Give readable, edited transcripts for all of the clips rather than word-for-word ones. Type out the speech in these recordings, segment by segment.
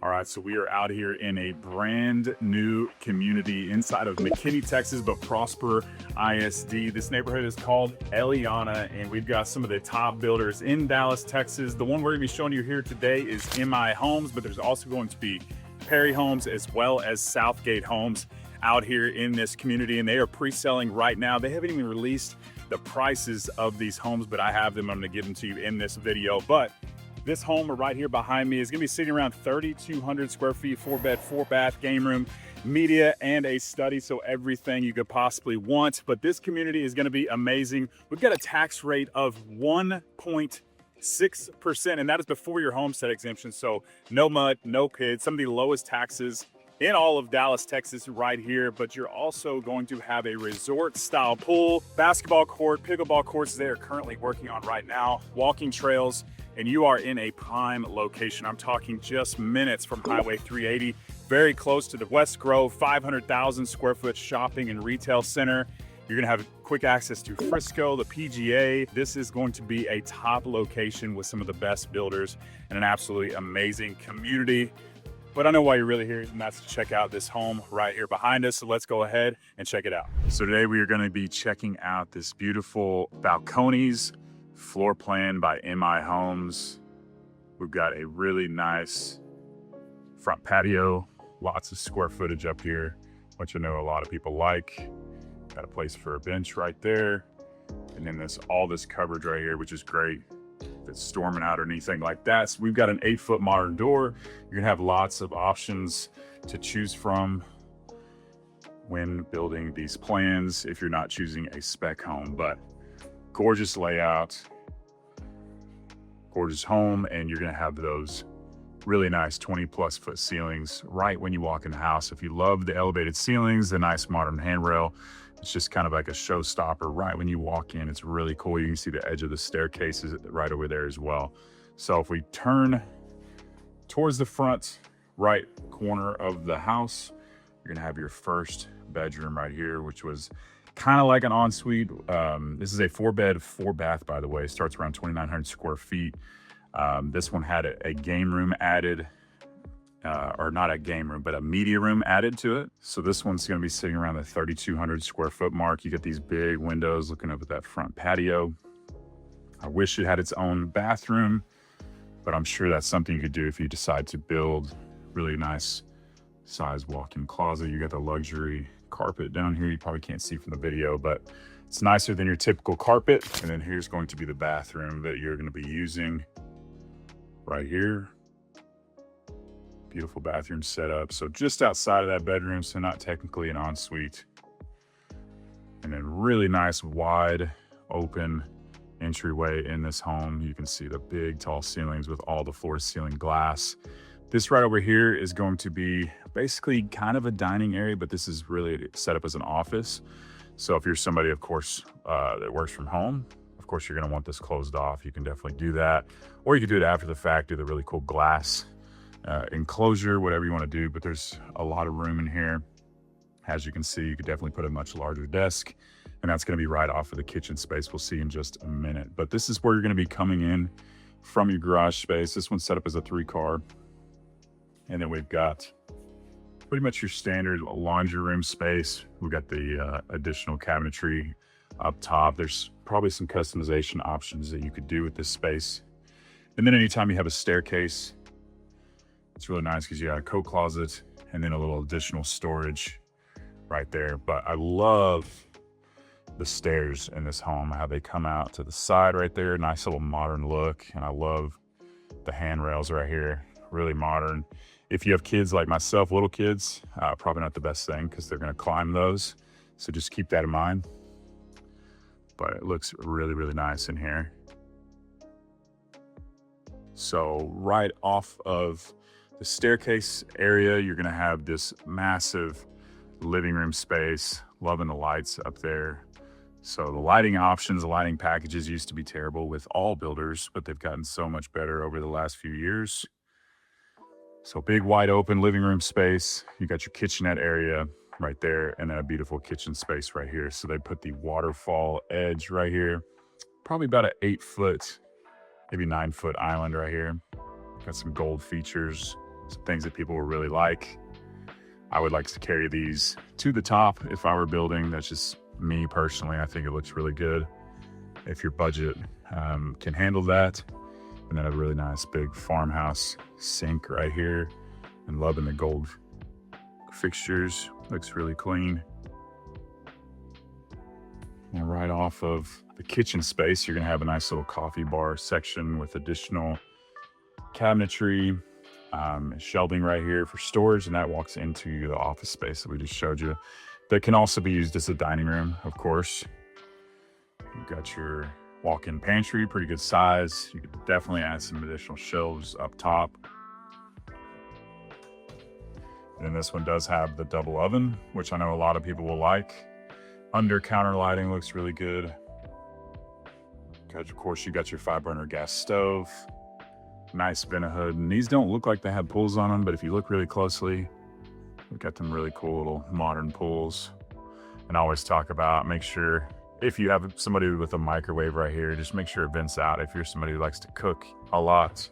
All right, so we are out here in a brand new community inside of McKinney, Texas, but Prosper ISD. This neighborhood is called Elliana, and we've got some of the top builders in Dallas, Texas. The one we're gonna be showing you here today is MI Homes, but there's also going to be Perry Homes as well as Southgate Homes out here in this community, and they are pre-selling right now. They haven't even released the prices of these homes, but I have them. I'm gonna give them to you in this video. But this home right here behind me is gonna be sitting around 3,200 square feet, 4-bed, 4-bath, game room, media, and a study. So everything you could possibly want. But this community is gonna be amazing. We've got a tax rate of 1.6%, and that is before your homestead exemption. So no mud, no kids, some of the lowest taxes in all of Dallas, Texas right here. But you're also going to have a resort style pool, basketball court, pickleball courts they are currently working on right now, walking trails, and you are in a prime location. I'm talking just minutes from Highway 380, very close to the West Grove, 500,000 square foot shopping and retail center. You're gonna have quick access to Frisco, the PGA. This is going to be a top location with some of the best builders and an absolutely amazing community. But I know why you're really here, and that's to check out this home right here behind us. So let's go ahead and check it out. So today we are gonna be checking out this beautiful balconies floor plan by MI Homes. We've got a really nice front patio, lots of square footage up here, which I know a lot of people like. Got a place for a bench right there. And then all this coverage right here, which is great. If it's storming out or anything like that. So we've got an 8-foot modern door. You're gonna have lots of options to choose from when building these plans if you're not choosing a spec home. But gorgeous layout, gorgeous home, and you're gonna have those really nice 20+ foot ceilings right when you walk in the house. If you love the elevated ceilings, the nice modern handrail, it's just kind of like a showstopper right when you walk in. It's really cool. You can see the edge of the staircases right over there as well. So if we turn towards the front right corner of the house, you're gonna have your first bedroom right here, which was kind of like an ensuite. This is a 4-bed, 4-bath, by the way. It starts around 2,900 square feet. This one had a game room added, or not a game room, but a media room added to it. So this one's gonna be sitting around the 3,200 square foot mark. You get these big windows looking up at that front patio. I wish it had its own bathroom, but I'm sure that's something you could do if you decide to build really nice size walk-in closet. You got the luxury carpet down here. You probably can't see from the video, but it's nicer than your typical carpet. And then here's going to be the bathroom that you're going to be using right here. Beautiful bathroom setup. So just outside of that bedroom, so not technically an ensuite. And then really nice wide open entryway in this home. You can see the big tall ceilings with all the floor to ceiling glass. This right over here is going to be basically kind of a dining area, but this is really set up as an office. So if you're somebody, of course, that works from home, of course, you're gonna want this closed off. You can definitely do that. Or you could do it after the fact, do the really cool glass enclosure, whatever you wanna do, but there's a lot of room in here. As you can see, you could definitely put a much larger desk, and that's gonna be right off of the kitchen space. We'll see in just a minute. But this is where you're gonna be coming in from your garage space. This one's set up as a 3-car. And then we've got pretty much your standard laundry room space. We've got the additional cabinetry up top. There's probably some customization options that you could do with this space. And then anytime you have a staircase, it's really nice because you got a coat closet and then a little additional storage right there. But I love the stairs in this home, how they come out to the side right there. Nice little modern look. And I love the handrails right here, really modern. If you have kids like myself, little kids, probably not the best thing because they're gonna climb those. So just keep that in mind. But it looks really, really nice in here. So right off of the staircase area, you're gonna have this massive living room space. Loving the lights up there. So the lighting options, the lighting packages used to be terrible with all builders, but they've gotten so much better over the last few years. So big wide open living room space. You got your kitchenette area right there, and then a beautiful kitchen space right here. So they put the waterfall edge right here. Probably about an 8-foot, maybe 9-foot island right here. Got some gold features, some things that people will really like. I would like to carry these to the top if I were building. That's just me personally. I think it looks really good if your budget can handle that. And then a really nice big farmhouse sink right here, and loving the gold fixtures. Looks really clean. And right off of the kitchen space, you're gonna have a nice little coffee bar section with additional cabinetry, shelving right here for storage, and that walks into the office space that we just showed you. That can also be used as a dining room, of course. You've got your walk-in pantry, pretty good size. You could definitely add some additional shelves up top. And this one does have the double oven, which I know a lot of people will like. Under counter lighting looks really good. Of course, you got your 5-burner gas stove. Nice vent hood. And these don't look like they have pulls on them, but if you look really closely, we've got them really cool little modern pulls. And I always talk about, make sure if you have somebody with a microwave right here, just make sure it vents out if you're somebody who likes to cook a lot,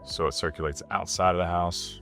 so it circulates outside of the house.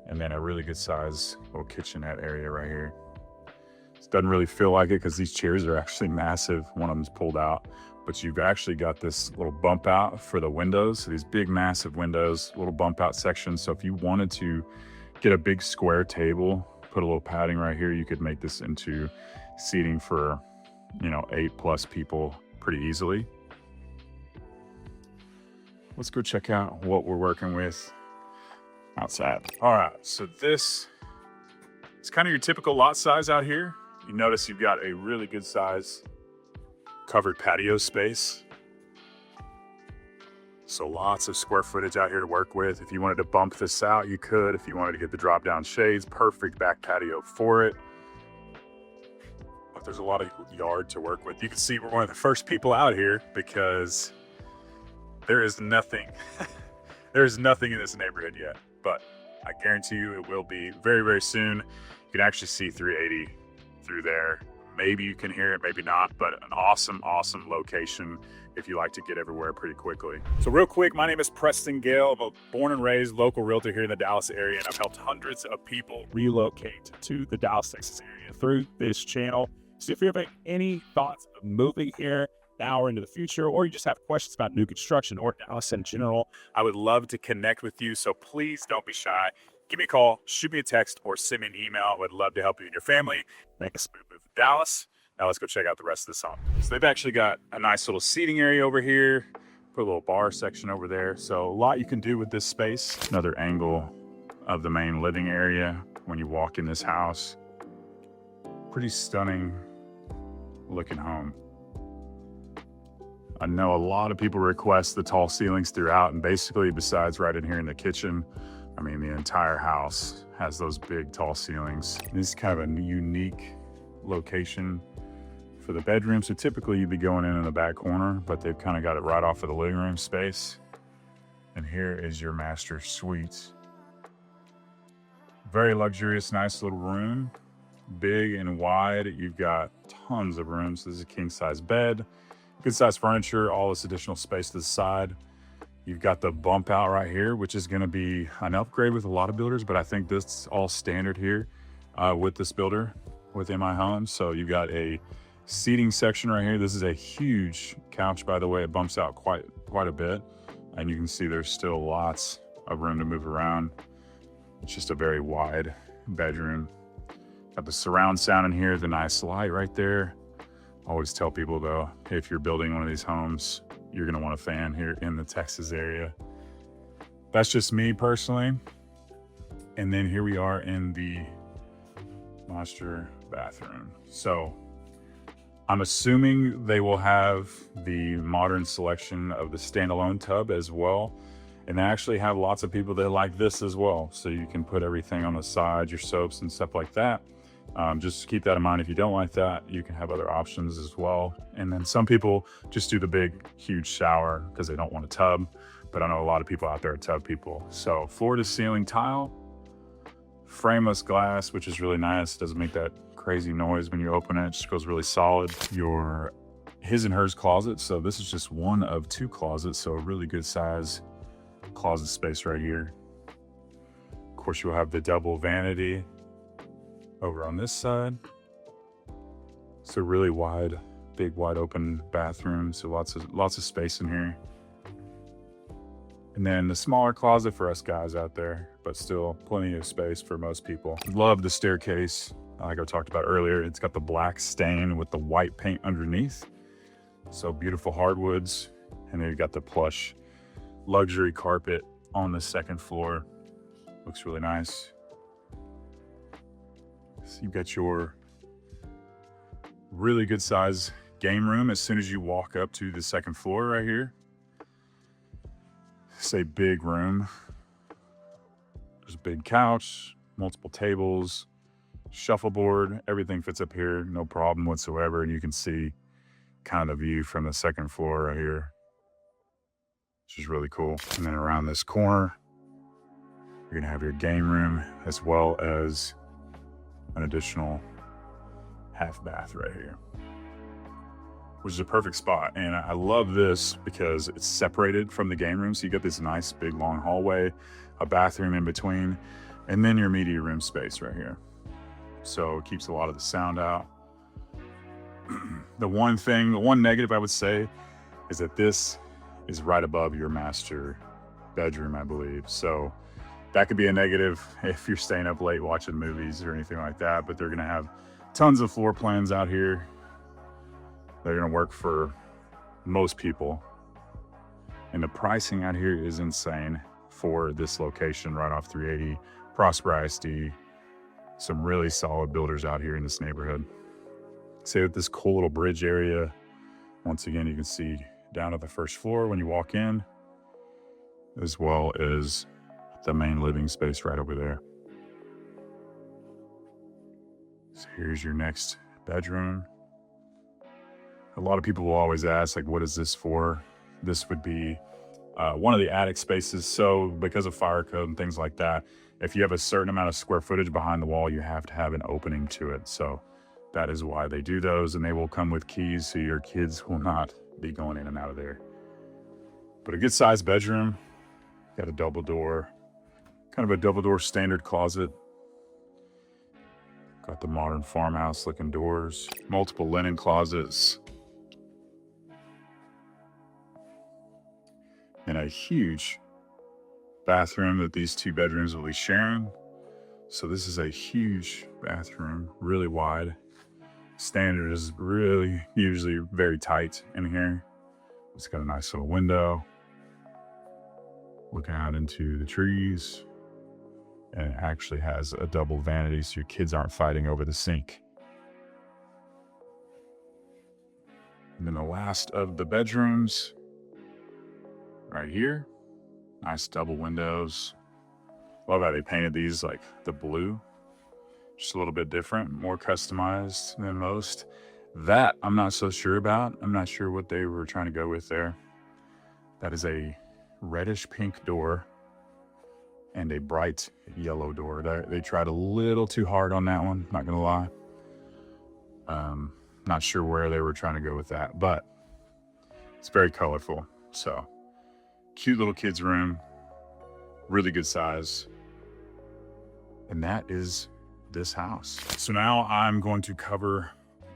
And then a really good size little kitchenette area right here. It doesn't really feel like it because these chairs are actually massive. One of them's pulled out, but you've actually got this little bump out for the windows. So these big, massive windows, little bump out section. So if you wanted to get a big square table, put a little padding right here, you could make this into seating for, 8+ people pretty easily. Let's go check out what we're working with outside. All right, so this is kind of your typical lot size out here. You notice you've got a really good size covered patio space. So lots of square footage out here to work with. If you wanted to bump this out, you could. If you wanted to get the drop down shades, perfect back patio for it. But there's a lot of yard to work with. You can see we're one of the first people out here because there is nothing. There is nothing in this neighborhood yet, but I guarantee you it will be very, very soon. You can actually see 380 through there. Maybe you can hear it, maybe not, but an awesome, awesome location if you like to get everywhere pretty quickly. So real quick, my name is Preston Gale. I'm a born and raised local realtor here in the Dallas area, and I've helped hundreds of people relocate to the Dallas, Texas area through this channel. So if you're having any thoughts of moving here now or into the future, or you just have questions about new construction or Dallas in general, I would love to connect with you. So please don't be shy. Give me a call, shoot me a text, or send me an email. I would love to help you and your family make a smooth move to Dallas. Now let's go check out the rest of this home. So they've actually got a nice little seating area over here, put a little bar section over there. So a lot you can do with this space. Another angle of the main living area when you walk in this house. Pretty stunning looking home. I know a lot of people request the tall ceilings throughout, and basically besides right in here in the kitchen, I mean, the entire house has those big tall ceilings. This is kind of a unique location for the bedroom. So typically you'd be going in the back corner, but they've kind of got it right off of the living room space. And here is your master suite. Very luxurious, nice little room, big and wide. You've got tons of rooms. This is a king size bed, good size furniture, all this additional space to the side. You've got the bump out right here, which is going to be an upgrade with a lot of builders, but I think this is all standard here with this builder, with MI Homes. So you've got a seating section right here. This is a huge couch, by the way. It bumps out quite a bit, and you can see there's still lots of room to move around. It's just a very wide bedroom. Got the surround sound in here, the nice light right there. Always tell people though, if you're building one of these homes, you're gonna want a fan here in the Texas area. That's just me personally. And then here we are in the master bathroom. So I'm assuming they will have the modern selection of the standalone tub as well. And they actually have lots of people that like this as well. So you can put everything on the side, your soaps and stuff like that. Just keep that in mind. If you don't like that, you can have other options as well. And then some people just do the big, huge shower because they don't want a tub. But I know a lot of people out there are tub people. So floor to ceiling tile, frameless glass, which is really nice. Doesn't make that crazy noise when you open it. It just goes really solid. Your his and hers closet. So this is just one of two closets. So a really good size closet space right here. Of course, you'll have the double vanity over on this side. It's a really wide, big, wide open bathroom. So lots of space in here. And then the smaller closet for us guys out there, but still plenty of space for most people. Love the staircase. Like I talked about earlier, it's got the black stain with the white paint underneath. So beautiful hardwoods. And then you've got the plush luxury carpet on the second floor. Looks really nice. So you've got your really good size game room as soon as you walk up to the second floor right here. It's a big room. There's a big couch, multiple tables, shuffleboard, everything fits up here, no problem whatsoever. And you can see kind of the view from the second floor right here, which is really cool. And then around this corner, you're gonna have your game room as well as an additional half bath right here, which is a perfect spot. And I love this because it's separated from the game room. So you get this nice big long hallway, a bathroom in between, and then your media room space right here. So it keeps a lot of the sound out. The one negative I would say is that this is right above your master bedroom, I believe. So that could be a negative if you're staying up late watching movies or anything like that, but they're gonna have tons of floor plans out here. They're gonna work for most people. And the pricing out here is insane for this location right off 380, Prosper ISD. Some really solid builders out here in this neighborhood. So with this cool little bridge area, once again, you can see down to the first floor when you walk in, as well as the main living space right over there. So here's your next bedroom. A lot of people will always ask, like, what is this for? This would be one of the attic spaces. So because of fire code and things like that, if you have a certain amount of square footage behind the wall, you have to have an opening to it. So that is why they do those, and they will come with keys so your kids will not be going in and out of there. But a good sized bedroom, got a double door, kind of a double door standard closet. Got the modern farmhouse looking doors, multiple linen closets, and a huge bathroom that these two bedrooms will be sharing. So this is a huge bathroom, really wide. Standard is really usually very tight in here. It's got a nice little window looking out into the trees, and it actually has a double vanity so your kids aren't fighting over the sink. And then the last of the bedrooms right here, nice double windows. Love how they painted these like the blue, just a little bit different, more customized than most. That I'm not so sure about. I'm not sure what they were trying to go with there. That is a reddish pink door and a bright yellow door. They tried a little too hard on that one, not gonna lie. Not sure where they were trying to go with that, but it's very colorful. So cute little kids room, really good size. And that is this house. So now I'm going to cover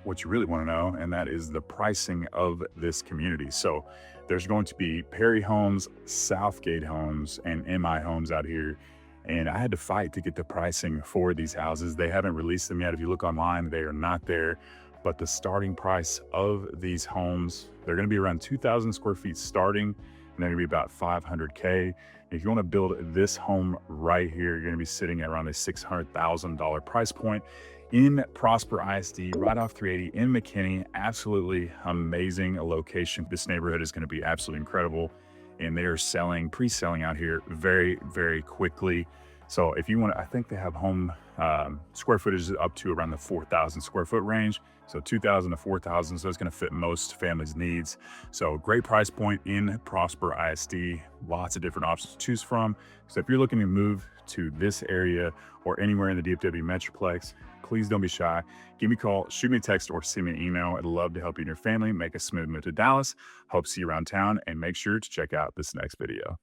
what you really want to know, and that is the pricing of this community. So there's going to be Perry Homes, Southgate Homes, and MI Homes out here. And I had to fight to get the pricing for these houses. They haven't released them yet. If you look online, they are not there. But the starting price of these homes, they're going to be around 2,000 square feet starting, and they're going to be about 500K. If you want to build this home right here, you're going to be sitting at around a $600,000 price point in Prosper ISD, right off 380 in McKinney. Absolutely amazing location. This neighborhood is going to be absolutely incredible, and they are pre-selling out here very, very quickly. So if you want to, I think they have home square footage up to around the 4,000 square foot range. So 2,000 to 4,000. So it's going to fit most families' needs. So great price point in Prosper ISD. Lots of different options to choose from. So if you're looking to move to this area or anywhere in the DFW Metroplex, please don't be shy. Give me a call, shoot me a text, or send me an email. I'd love to help you and your family make a smooth move to Dallas. Hope to see you around town, and make sure to check out this next video.